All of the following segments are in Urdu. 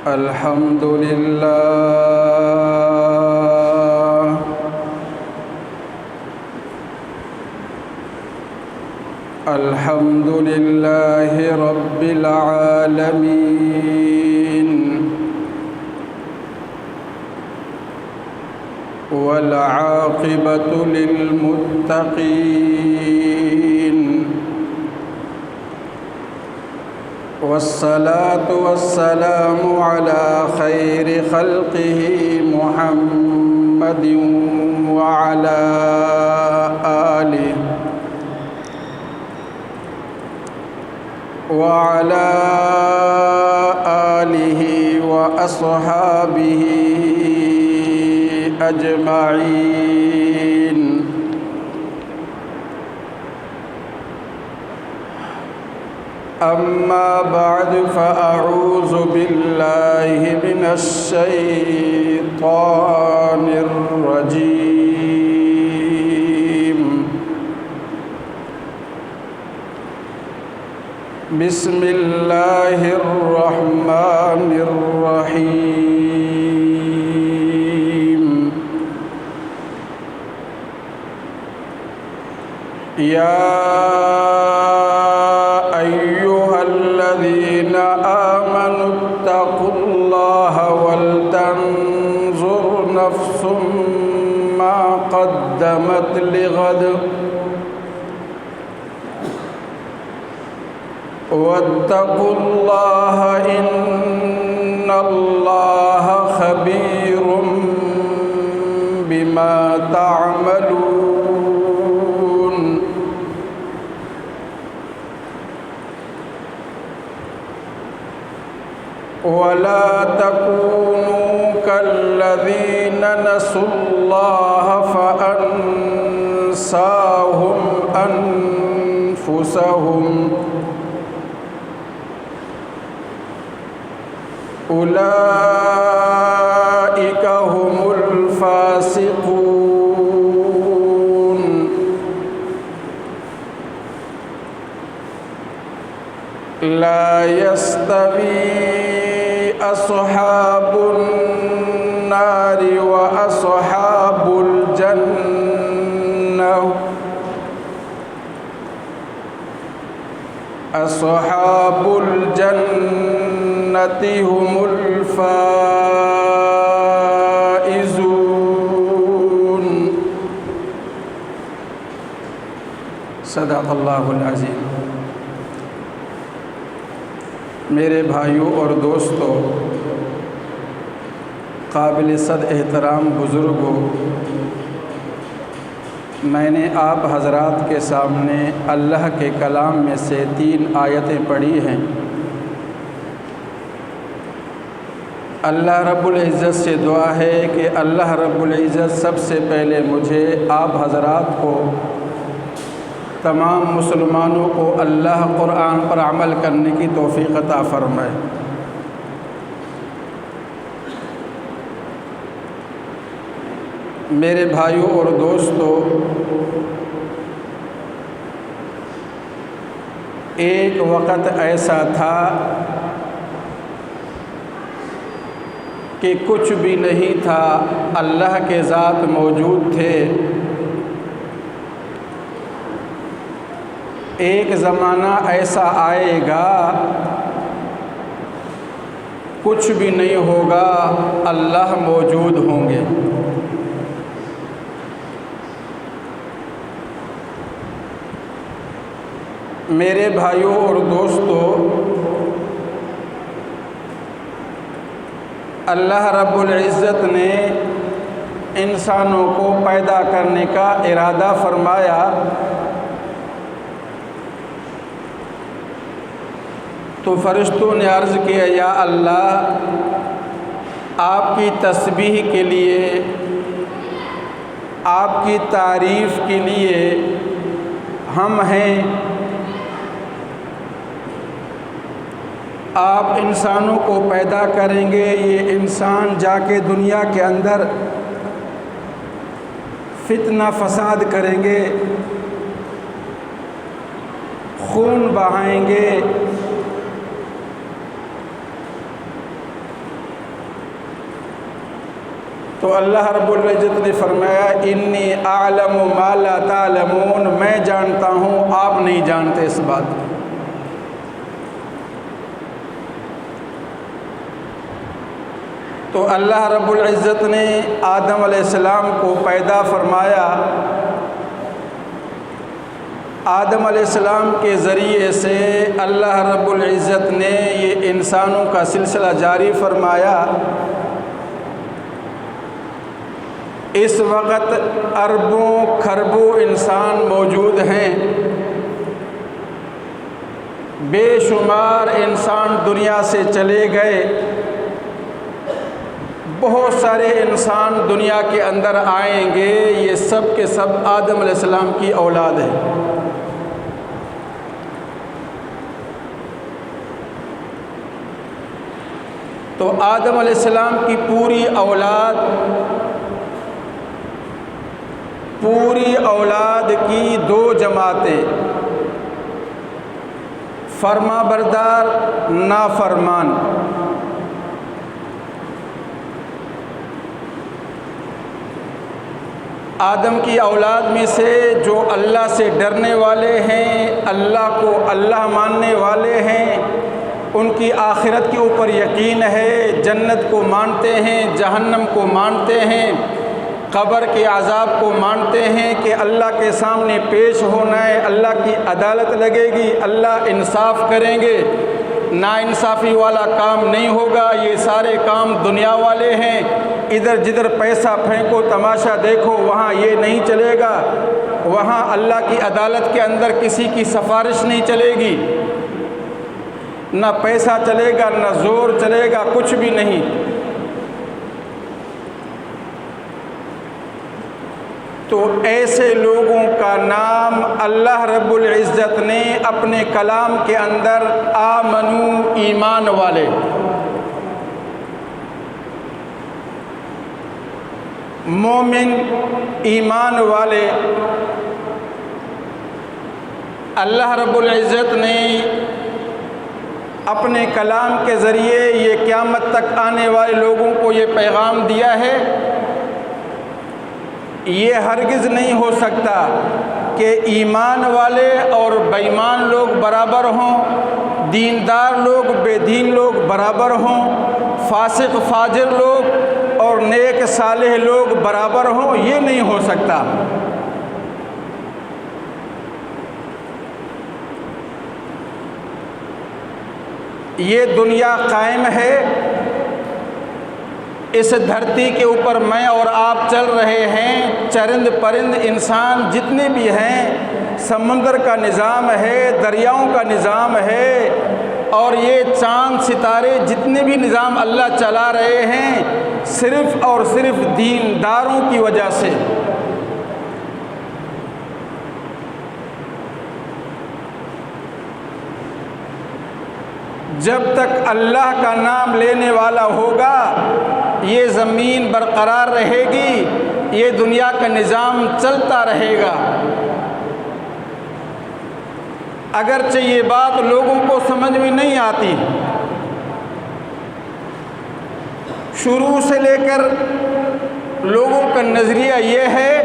الحمد للہ الحمد للہ رب العالمین والعاقبۃ للمتقین والصلاة والسلام على خير خلقه محمد وعلى آله وأصحابه أجمعين. أما بعد فأعوذ بالله من الشيطان الرجيم. بسم الله الرحمن الرحيم. يا آمنوا اتقوا الله ولتنظر نفس ما قدمت لغد واتقوا الله إن الله خبير بما تعملون. ولا تكونوا كالذين نسوا الله فأنساهم أنفسهم أولئك هم الفاسقون. لا يستوي أصحاب النار وأصحاب الجنة أصحاب الجنة هم الفائزون. صدق اللہ العظیم. میرے بھائیوں اور دوستوں، قابل صد احترام بزرگوں، میں نے آپ حضرات کے سامنے اللہ کے کلام میں سے 3 آیتیں پڑھی ہیں. اللہ رب العزت سے دعا ہے کہ اللہ رب العزت سب سے پہلے مجھے آپ حضرات کو، تمام مسلمانوں کو اللہ قرآن پر عمل کرنے کی توفیق عطا فرمائے. میرے بھائیوں اور دوستوں، ایک وقت ایسا تھا کہ کچھ بھی نہیں تھا، اللہ کے ذات موجود تھے. ایک زمانہ ایسا آئے گا کچھ بھی نہیں ہوگا، اللہ موجود ہوں گے. میرے بھائیوں اور دوستوں، اللہ رب العزت نے انسانوں کو پیدا کرنے کا ارادہ فرمایا تو فرشتوں نے عرض کیا، یا اللہ، آپ کی تسبیح کے لیے، آپ کی تعریف کے لیے ہم ہیں. آپ انسانوں کو پیدا کریں گے، یہ انسان جا کے دنیا کے اندر فتنہ فساد کریں گے، خون بہائیں گے، تو اللہ رب العزت نے فرمایا انی اعلم ما لا تعلمون، میں جانتا ہوں آپ نہیں جانتے اس بات کو۔ تو اللہ رب العزت نے آدم علیہ السلام کو پیدا فرمایا، آدم علیہ السلام کے ذریعے سے اللہ رب العزت نے یہ انسانوں کا سلسلہ جاری فرمایا۔ اس وقت اربوں کھربوں انسان موجود ہیں، بے شمار انسان دنیا سے چلے گئے، بہت سارے انسان دنیا کے اندر آئیں گے، یہ سب کے سب آدم علیہ السلام کی اولاد ہے۔ تو آدم علیہ السلام کی پوری اولاد کی دو جماعتیں، فرما بردار نافرمان۔ آدم کی اولاد میں سے جو اللہ سے ڈرنے والے ہیں، اللہ کو اللہ ماننے والے ہیں، ان کی آخرت کے اوپر یقین ہے، جنت کو مانتے ہیں، جہنم کو مانتے ہیں، قبر کے عذاب کو مانتے ہیں کہ اللہ کے سامنے پیش ہونا ہے، اللہ کی عدالت لگے گی، اللہ انصاف کریں گے، ناانصافی والا کام نہیں ہوگا، یہ سارے کام دنیا والے ہیں، ادھر جدھر پیسہ پھینکو تماشا دیکھو وہاں یہ نہیں چلے گا، وہاں اللہ کی عدالت کے اندر کسی کی سفارش نہیں چلے گی، نہ پیسہ چلے گا نہ زور چلے گا، کچھ بھی نہیں۔ تو ایسے لوگوں کا نام اللہ رب العزت نے اپنے کلام کے اندر آمنو، ایمان والے، مومن، ایمان والے، اللہ رب العزت نے اپنے کلام کے ذریعے یہ قیامت تک آنے والے لوگوں کو یہ پیغام دیا ہے۔ یہ ہرگز نہیں ہو سکتا کہ ایمان والے اور بے ایمان لوگ برابر ہوں، دیندار لوگ بے دین لوگ برابر ہوں، فاسق فاجر لوگ اور نیک صالح لوگ برابر ہوں، یہ نہیں ہو سکتا۔ یہ دنیا قائم ہے، اس دھرتی کے اوپر میں اور آپ چل رہے ہیں، چرند پرند انسان جتنے بھی ہیں، سمندر کا نظام ہے، دریاؤں کا نظام ہے، اور یہ چاند ستارے جتنے بھی نظام اللہ چلا رہے ہیں، صرف اور صرف دینداروں کی وجہ سے۔ جب تک اللہ کا نام لینے والا ہوگا یہ زمین برقرار رہے گی، یہ دنیا کا نظام چلتا رہے گا۔ اگرچہ یہ بات لوگوں کو سمجھ میں نہیں آتی، شروع سے لے کر لوگوں کا نظریہ یہ ہے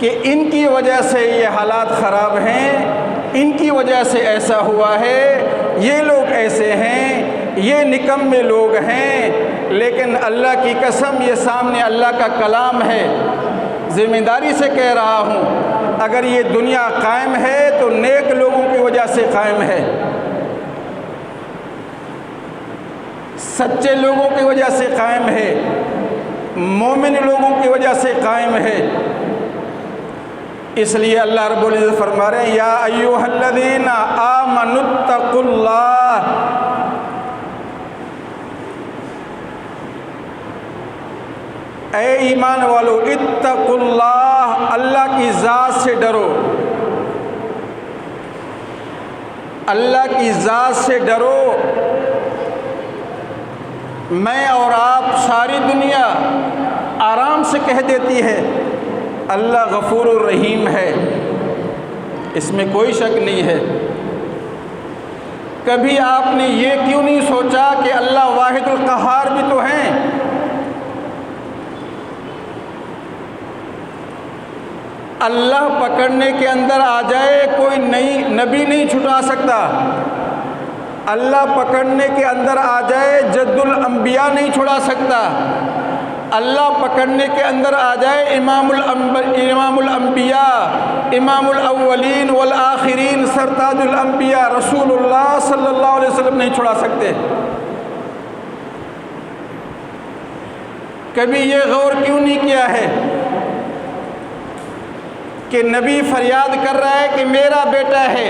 کہ ان کی وجہ سے یہ حالات خراب ہیں، ان کی وجہ سے ایسا ہوا ہے، یہ لوگ ایسے ہیں، یہ نکمے لوگ ہیں۔ لیکن اللہ کی قسم یہ سامنے اللہ کا کلام ہے، ذمہ داری سے کہہ رہا ہوں، اگر یہ دنیا قائم ہے تو نیک لوگوں کی وجہ سے قائم ہے، سچے لوگوں کی وجہ سے قائم ہے، مومن لوگوں کی وجہ سے قائم ہے۔ اس لیے اللہ رب العزت فرما رہے ہیں یا ایھا الذین آمنوا اتقوا اللہ، اے ایمان والو، اتقوا اللہ، اللہ کی ذات سے ڈرو، اللہ کی ذات سے ڈرو۔ میں اور آپ ساری دنیا آرام سے کہہ دیتی ہے اللہ غفور الرحیم ہے، اس میں کوئی شک نہیں ہے۔ کبھی آپ نے یہ کیوں نہیں سوچا کہ اللہ واحد القہار بھی تو ہیں؟ اللہ پکڑنے کے اندر آ جائے کوئی نبی نہیں چھٹا سکتا، اللہ پکڑنے کے اندر آ جائے جد الانبیاء نہیں چھڑا سکتا، اللہ پکڑنے کے اندر آ جائے امام الانبیاء، امام الاولین والآخرین، سرتاج الانبیاء رسول اللہ صلی اللہ علیہ وسلم نہیں چھڑا سکتے۔ کبھی یہ غور کیوں نہیں کیا ہے کہ نبی فریاد کر رہا ہے کہ میرا بیٹا ہے،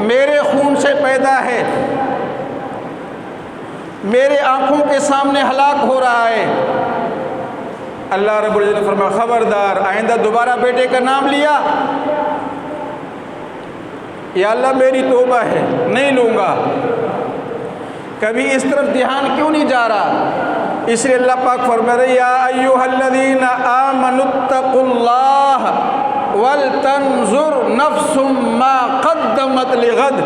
میرے خون سے پیدا ہے، میرے آنکھوں کے سامنے ہلاک ہو رہا ہے؟ اللہ رب العزت نے فرمایا خبردار آئندہ دوبارہ بیٹے کا نام لیا، یا اللہ میری توبہ ہے نہیں لوں گا۔ کبھی اس طرف دھیان کیوں نہیں جا رہا؟ اس لیے اللہ پاک فرما رہے یا ایھا الذین آمنوا اتقوا اللہ ولتنظر نفس ما قدمت لغد۔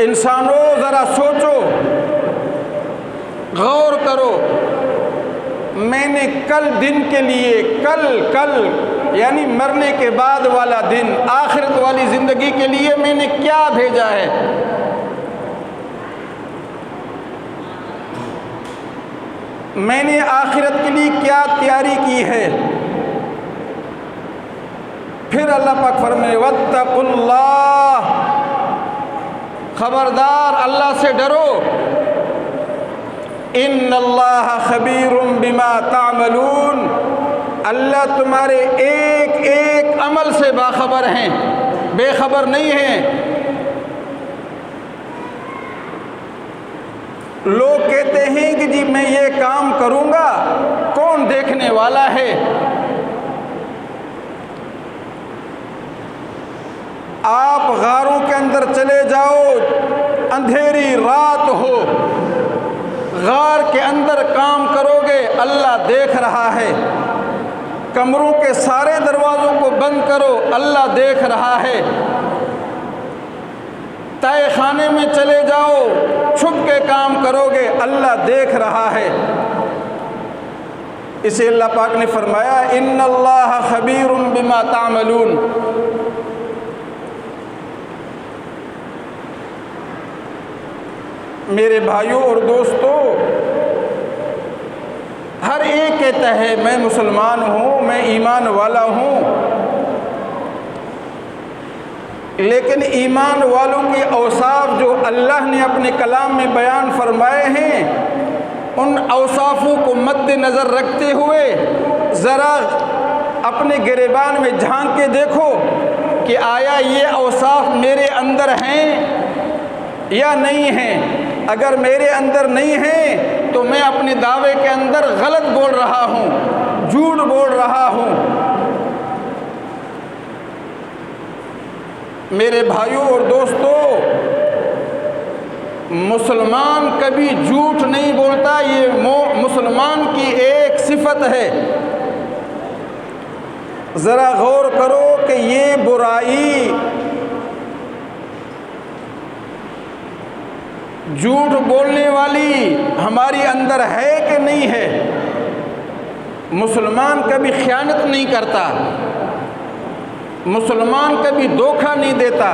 انسانوں ذرا سوچو، غور کرو، میں نے کل دن کے لیے، کل یعنی مرنے کے بعد والا دن، آخرت والی زندگی کے لیے میں نے کیا بھیجا ہے؟ میں نے آخرت کے لیے کیا تیاری کی ہے؟ پھر اللہ پاک فرمائے واتقوا اللہ، خبردار اللہ سے ڈرو، ان اللہ خبیر بما تعملون، اللہ تمہارے ایک ایک عمل سے باخبر ہیں، بے خبر نہیں ہیں۔ لوگ کہتے ہیں کہ جی میں یہ کام کروں گا، کون دیکھنے والا ہے؟ آپ غاروں کے اندر چلے جاؤ، اندھیری رات ہو، غار کے اندر کام کرو گے، اللہ دیکھ رہا ہے۔ کمروں کے سارے دروازوں کو بند کرو، اللہ دیکھ رہا ہے۔ تہہ خانے میں چلے جاؤ، چھپ کے کام کرو گے، اللہ دیکھ رہا ہے۔ اسے اللہ پاک نے فرمایا ان اللہ خبیر بما تعملون۔ میرے بھائیوں اور دوستوں، ہر ایک کہتا ہے میں مسلمان ہوں، میں ایمان والا ہوں، لیکن ایمان والوں کے اوصاف جو اللہ نے اپنے کلام میں بیان فرمائے ہیں، ان اوصافوں کو مد نظر رکھتے ہوئے ذرا اپنے گریبان میں جھانک کے دیکھو کہ آیا یہ اوصاف میرے اندر ہیں یا نہیں ہیں۔ اگر میرے اندر نہیں ہیں تو میں اپنے دعوے کے اندر غلط بول رہا ہوں، جھوٹ بول رہا ہوں۔ میرے بھائیوں اور دوستوں، مسلمان کبھی جھوٹ نہیں بولتا، یہ مسلمان کی ایک صفت ہے۔ ذرا غور کرو کہ یہ برائی، جھوٹ بولنے والی ہماری اندر ہے کہ نہیں ہے؟ مسلمان کبھی خیانت نہیں کرتا، مسلمان کبھی دھوکہ نہیں دیتا،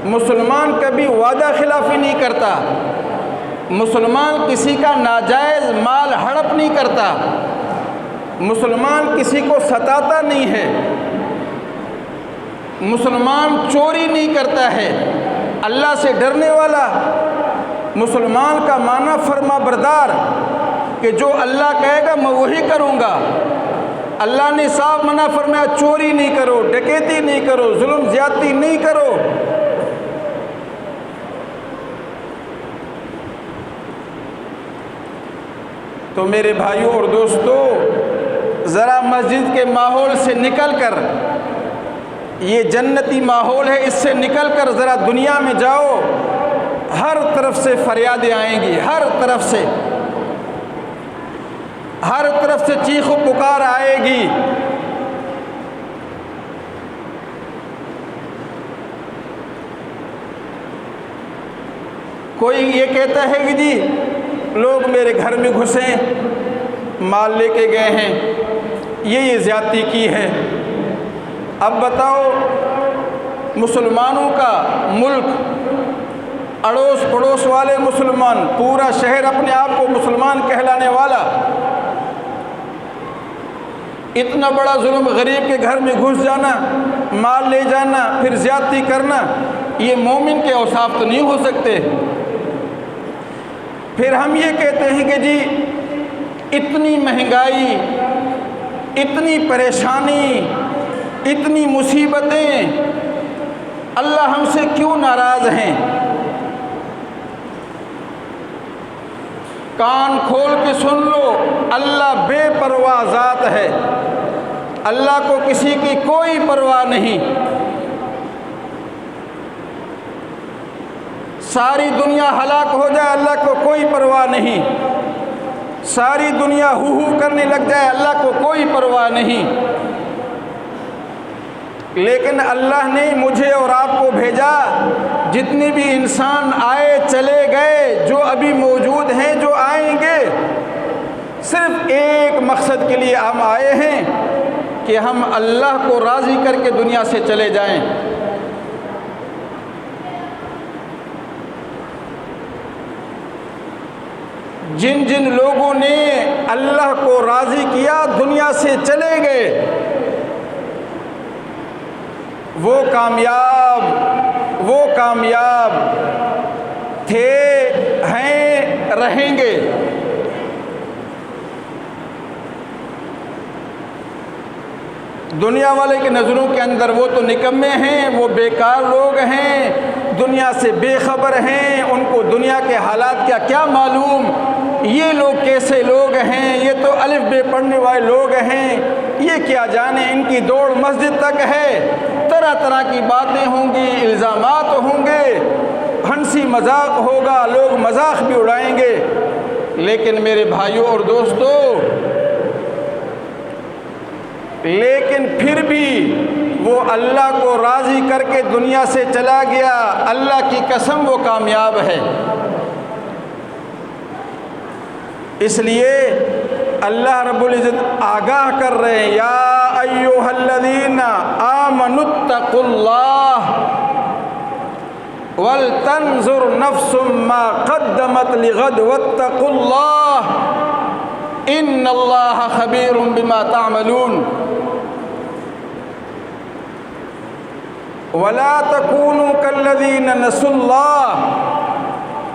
مسلمان کبھی وعدہ خلافی نہیں کرتا، مسلمان کسی کا ناجائز مال ہڑپ نہیں کرتا، مسلمان کسی کو ستاتا نہیں ہے، مسلمان چوری نہیں کرتا ہے، اللہ سے ڈرنے والا۔ مسلمان کا معنی فرما بردار، کہ جو اللہ کہے گا میں وہی کروں گا۔ اللہ نے صاف منع فرمایا چوری نہیں کرو، ڈکیتی نہیں کرو، ظلم زیادتی نہیں کرو۔ تو میرے بھائیوں اور دوستوں، ذرا مسجد کے ماحول سے نکل کر، یہ جنتی ماحول ہے، اس سے نکل کر ذرا دنیا میں جاؤ، ہر طرف سے فریادیں آئیں گی، ہر طرف سے چیخ و پکار آئے گی۔ کوئی یہ کہتا ہے کہ جی لوگ میرے گھر میں گھسیں، مال لے کے گئے ہیں، یہ زیادتی کی ہے، اب بتاؤ، مسلمانوں کا ملک، اڑوس پڑوس والے مسلمان، پورا شہر اپنے آپ کو مسلمان کہلانے والا، اتنا بڑا ظلم، غریب کے گھر میں گھس جانا، مال لے جانا، پھر زیادتی کرنا، یہ مومن کے اوصاف تو نہیں ہو سکتے۔ پھر ہم یہ کہتے ہیں کہ جی اتنی مہنگائی، اتنی پریشانی، اتنی مصیبتیں، اللہ ہم سے کیوں ناراض ہیں؟ کان کھول کے سن لو، اللہ بے پرواہ ذات ہے، اللہ کو کسی کی کوئی پرواہ نہیں۔ ساری دنیا ہلاک ہو جائے، اللہ کو کوئی پرواہ نہیں۔ ساری دنیا ہو ہو کرنے لگ جائے، اللہ کو کوئی پرواہ نہیں۔ لیکن اللہ نے مجھے اور آپ کو بھیجا، جتنے بھی انسان آئے چلے گئے، جو ابھی موجود ہیں، جو آئیں گے، صرف ایک مقصد کے لیے ہم آئے ہیں کہ ہم اللہ کو راضی کر کے دنیا سے چلے جائیں۔ جن جن لوگوں نے اللہ کو راضی کیا، دنیا سے چلے گئے، وہ کامیاب تھے، ہیں، رہیں گے۔ دنیا والے کی نظروں کے اندر وہ تو نکمے ہیں، وہ بیکار لوگ ہیں، دنیا سے بے خبر ہیں، ان کو دنیا کے حالات کیا معلوم، یہ لوگ کیسے لوگ ہیں، یہ تو الف بے پڑھنے والے لوگ ہیں، یہ کیا جانے، ان کی دوڑ مسجد تک ہے، طرح طرح کی باتیں ہوں گی، الزامات ہوں گے، ہنسی مذاق ہوگا، لوگ مذاق بھی اڑائیں گے۔ لیکن میرے بھائیوں اور دوستو، لیکن پھر بھی وہ اللہ کو راضی کر کے دنیا سے چلا گیا، اللہ کی قسم وہ کامیاب ہے۔ اس لیے اللہ رب العزت آگاہ کر رہے ہیں، یا ایھا الذین آمنوا اتقوا اللہ ولتنظر نفس ما قدمت لغد واتقوا اللہ ان اللہ خبیر بما تعملون ولا تکونوا کالذین نسوا اللہ،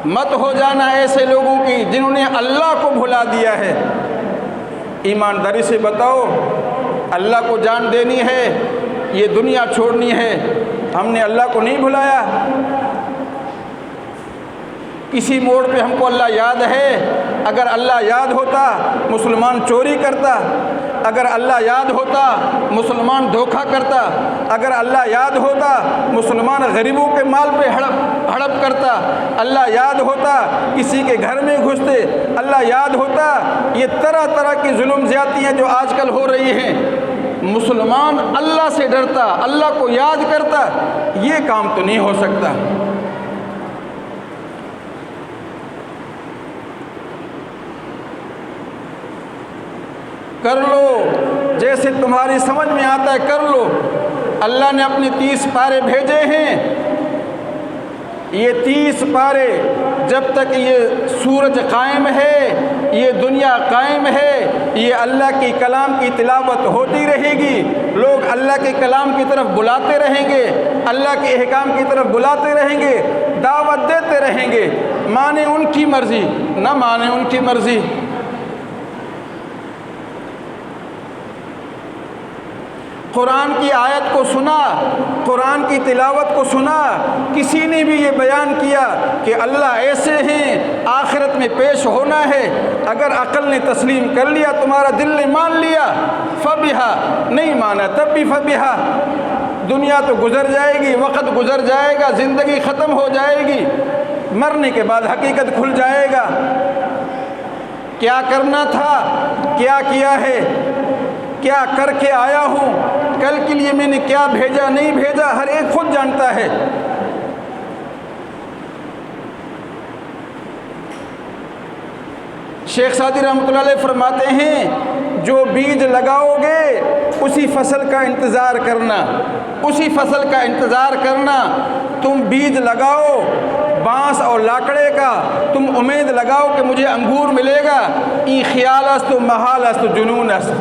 مت ہو جانا ایسے لوگوں کی جنہوں نے اللہ کو بھلا دیا ہے۔ ایمانداری سے بتاؤ، اللہ کو جان دینی ہے، یہ دنیا چھوڑنی ہے، ہم نے اللہ کو نہیں بھلایا؟ کسی موڑ پہ ہم کو اللہ یاد ہے؟ اگر اللہ یاد ہوتا مسلمان چوری کرتا، اگر اللہ یاد ہوتا مسلمان دھوکہ کرتا، اگر اللہ یاد ہوتا مسلمان غریبوں کے مال پہ ہڑپ کرتا، اللہ یاد ہوتا کسی کے گھر میں گھستے، اللہ یاد ہوتا یہ طرح طرح کی ظلم زیادتیاں جو آج کل ہو رہی ہیں، مسلمان اللہ سے ڈرتا، اللہ کو یاد کرتا، یہ کام تو نہیں ہو سکتا۔ کر لو جیسے تمہاری سمجھ میں آتا ہے، کر لو۔ اللہ نے اپنے 30 پارے بھیجے ہیں، یہ 30 پارے جب تک یہ سورج قائم ہے، یہ دنیا قائم ہے، یہ اللہ کی کلام کی تلاوت ہوتی رہے گی، لوگ اللہ کے کلام کی طرف بلاتے رہیں گے، اللہ کے احکام کی طرف بلاتے رہیں گے، دعوت دیتے رہیں گے، مانے ان کی مرضی نہ مانے ان کی مرضی۔ قرآن کی آیت کو سنا، قرآن کی تلاوت کو سنا، کسی نے بھی یہ بیان کیا کہ اللہ ایسے ہیں، آخرت میں پیش ہونا ہے، اگر عقل نے تسلیم کر لیا، تمہارا دل نے مان لیا، فبہا، نہیں مانا تب بھی فبہا۔ دنیا تو گزر جائے گی، وقت گزر جائے گا، زندگی ختم ہو جائے گی، مرنے کے بعد حقیقت کھل جائے گا۔ کیا کرنا تھا، کیا کیا ہے، کیا کر کے آیا ہوں، کل کے لیے میں نے کیا بھیجا نہیں بھیجا، ہر ایک خود جانتا ہے۔ شیخ سعدی رحمۃ اللہ علیہ فرماتے ہیں، جو بیج لگاؤ گے اسی فصل کا انتظار کرنا، اسی فصل کا انتظار کرنا۔ تم بیج لگاؤ بانس اور لاکڑے کا، تم امید لگاؤ کہ مجھے انگور ملے گا، ای خیال است و محال است و جنون است۔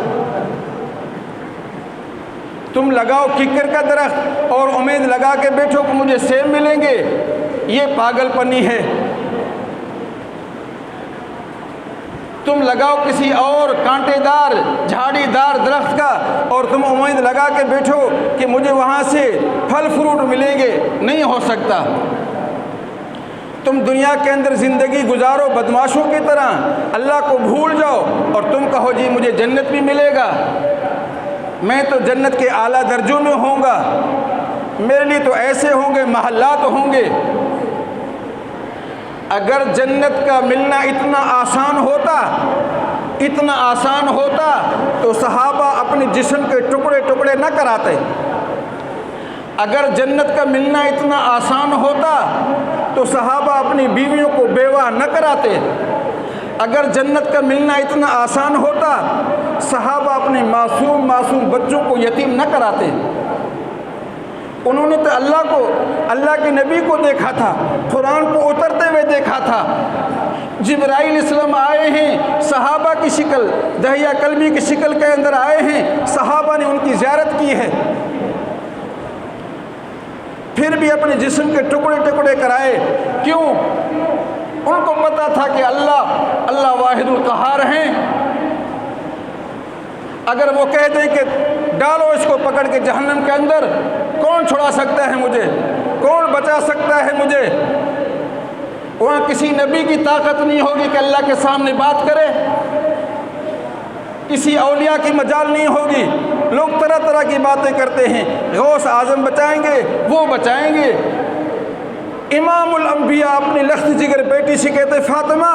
تم لگاؤ ککر کا درخت اور امید لگا کے بیٹھو کہ مجھے سیب ملیں گے، یہ پاگل پنی ہے۔ تم لگاؤ کسی اور کانٹے دار جھاڑی دار درخت کا اور تم امید لگا کے بیٹھو کہ مجھے وہاں سے پھل فروٹ ملیں گے، نہیں ہو سکتا۔ تم دنیا کے اندر زندگی گزارو بدماشوں کی طرح، اللہ کو بھول جاؤ اور تم کہو جی مجھے جنت بھی ملے گا، میں تو جنت کے اعلیٰ درجوں میں ہوں گا، میرے لیے تو ایسے ہوں گے محلات ہوں گے۔ اگر جنت کا ملنا اتنا آسان ہوتا، اتنا آسان ہوتا تو صحابہ اپنے جسم کے ٹکڑے ٹکڑے نہ کراتے۔ اگر جنت کا ملنا اتنا آسان ہوتا تو صحابہ اپنی بیویوں کو بیوہ نہ کراتے۔ اگر جنت کا ملنا اتنا آسان ہوتا صحابہ اپنے معصوم بچوں کو یتیم نہ کراتے۔ انہوں نے تو اللہ کو، اللہ کے نبی کو دیکھا تھا، قرآن کو اترتے ہوئے دیکھا تھا۔ جبرائیل علیہ السلام آئے ہیں صحابہ کی شکل، دحیہ کلبی کی شکل کے اندر آئے ہیں، صحابہ نے ان کی زیارت کی ہے، پھر بھی اپنے جسم کے ٹکڑے ٹکڑے کرائے۔ کیوں؟ ان کو پتا تھا کہ اللہ واحد القہار ہیں۔ اگر وہ کہہ دیں کہ ڈالو اس کو پکڑ کے جہنم کے اندر، کون چھڑا سکتا ہے مجھے، کون بچا سکتا ہے مجھے؟ وہاں کسی نبی کی طاقت نہیں ہوگی کہ اللہ کے سامنے بات کرے، کسی اولیاء کی مجال نہیں ہوگی۔ لوگ طرح طرح کی باتیں کرتے ہیں، غوث اعظم بچائیں گے، وہ بچائیں گے۔ امام الانبیاء اپنی لخت جگر بیٹی سے کہتے فاطمہ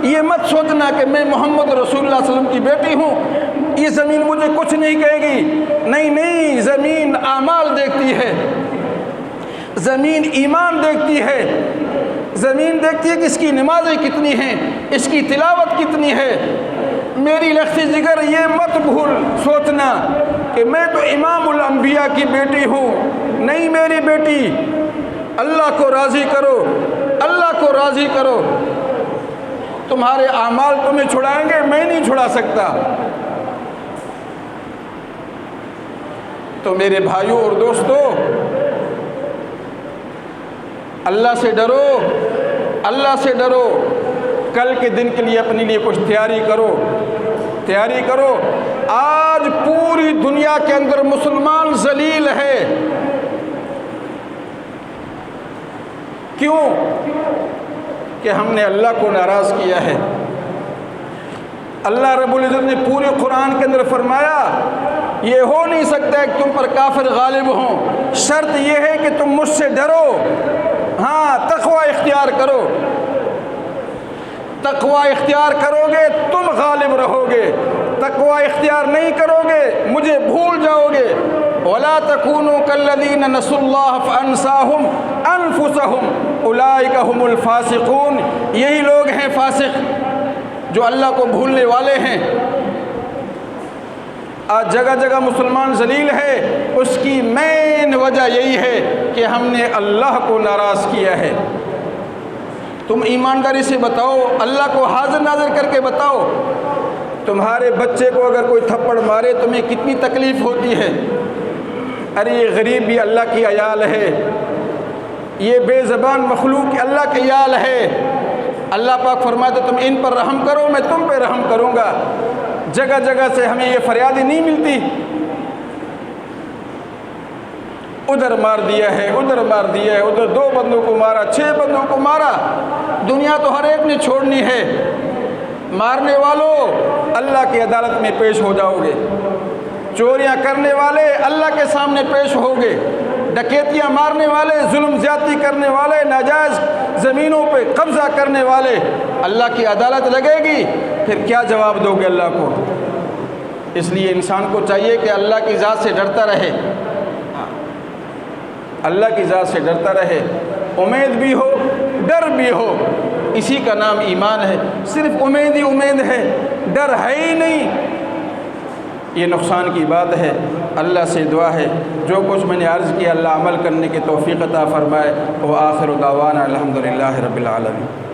یہ مت سوچنا کہ میں محمد رسول اللہ صلی اللہ علیہ وسلم کی بیٹی ہوں، یہ زمین مجھے کچھ نہیں کہے گی۔ نہیں، زمین اعمال دیکھتی ہے، زمین ایمان دیکھتی ہے، زمین دیکھتی ہے کہ اس کی نمازیں کتنی ہیں، اس کی تلاوت کتنی ہے۔ میری لخت جگر یہ مت بھول سوچنا کہ میں تو امام الانبیاء کی بیٹی ہوں۔ نہیں میری بیٹی، اللہ کو راضی کرو، اللہ کو راضی کرو، تمہارے اعمال تمہیں چھڑائیں گے، میں نہیں چھڑا سکتا۔ تو میرے بھائیوں اور دوستو، اللہ سے ڈرو، اللہ سے ڈرو، کل کے دن کے لیے اپنے لیے کچھ تیاری کرو۔ آج پوری دنیا کے اندر مسلمان ذلیل ہے۔ کیوں؟ کہ ہم نے اللہ کو ناراض کیا ہے۔ اللہ رب العزت نے پورے قرآن کے اندر فرمایا یہ ہو نہیں سکتا ہے کہ تم پر کافر غالب ہوں، شرط یہ ہے کہ تم مجھ سے ڈرو، ہاں تقوی اختیار کرو، تقوی اختیار کرو گے تم غالب رہو گے، تقوی اختیار نہیں کرو گے مجھے بھول جاؤ گے۔ وَلَا تَكُونُوا كَالَّذِينَ نَسُوا اللَّهَ فَأَنسَاهُمْ أَنفُسَهُمْ أُولَٰئِكَ هُمُ الْفَاسِقُونَ، یہی لوگ ہیں فاسق جو اللہ کو بھولنے والے ہیں۔ آج جگہ جگہ مسلمان ذلیل ہے، اس کی مین وجہ یہی ہے کہ ہم نے اللہ کو ناراض کیا ہے۔ تم ایمانداری سے بتاؤ، اللہ کو حاضر ناظر کر کے بتاؤ، تمہارے بچے کو اگر کوئی تھپڑ مارے تمہیں کتنی تکلیف ہوتی ہے؟ ارے یہ غریب بھی اللہ کی عیال ہے، یہ بے زبان مخلوق اللہ کی عیال ہے۔ اللہ پاک فرماتے تم ان پر رحم کرو میں تم پہ رحم کروں گا۔ جگہ جگہ سے ہمیں یہ فریادیں نہیں ملتی، ادھر مار دیا ہے، ادھر مار دیا ہے، ادھر 2 بندوں کو مارا، 6 بندوں کو مارا۔ دنیا تو ہر ایک نے چھوڑنی ہے۔ مارنے والوں اللہ کی عدالت میں پیش ہو جاؤ گے، چوریاں کرنے والے اللہ کے سامنے پیش ہوگے، ڈکیتیاں مارنے والے، ظلم زیادتی کرنے والے، ناجائز زمینوں پہ قبضہ کرنے والے، اللہ کی عدالت لگے گی، پھر کیا جواب دو گے اللہ کو؟ اس لیے انسان کو چاہیے کہ اللہ کی ذات سے ڈرتا رہے، اللہ کی ذات سے ڈرتا رہے، امید بھی ہو ڈر بھی ہو، اسی کا نام ایمان ہے۔ صرف امید ہی امید ہے، ڈر ہے ہی نہیں، یہ نقصان کی بات ہے۔ اللہ سے دعا ہے جو کچھ میں نے عرض کیا اللہ عمل کرنے کی توفیق عطا فرمائے۔ وآخر دعوانا الحمدللہ رب العالمین۔